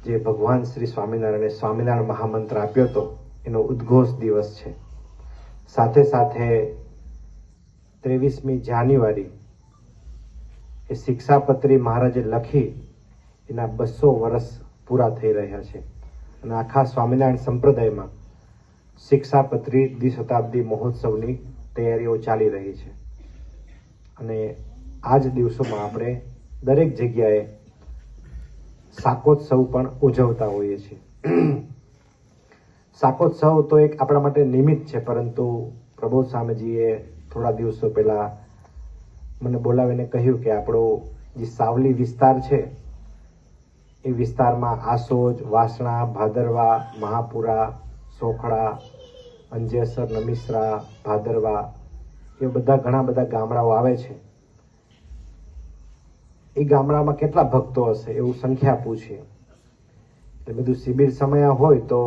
જે ભગવાન શ્રી સ્વામિનારાયણે સ્વામિનારાયણ મહામંત્ર આપ્યો હતો એનો ઉદ્ઘોષ દિવસ છે. સાથે સાથે 23મી જાન્યુઆરી એ શિક્ષાપત્રી મહારાજે લખી એના 200 વર્ષ પૂરા થઈ રહ્યા છે. અને આખા સ્વામિનારાયણ સંપ્રદાયમાં શિક્ષાપત્રી દ્વિશતાબ્દી મહોત્સવની તૈયારીઓ ચાલી રહી છે. અને આ જ દિવસોમાં આપણે દરેક જગ્યાએ શાકોત્સવ પણ ઉજવતા હોઈએ છીએ. શાકોત્સવ તો એક આપણા માટે નિમિત્ત છે, પરંતુ પ્રબોધ સ્વામીજીએ થોડા દિવસો પહેલા મને બોલાવીને કહ્યું કે આપણો જે સાવલી વિસ્તાર છે એ વિસ્તારમાં આસોજ, વાસણા, ભાદરવા, મહાપુરા, સોખડા, અંજેસર, નમિસરા, ભાદરવા એ બધા ઘણા બધા ગામડાઓ આવે છે. એ ગામડામાં કેટલા ભક્તો હશે એવું સંખ્યા પૂછીએ. એટલે બધું શિબિર સમય હોય તો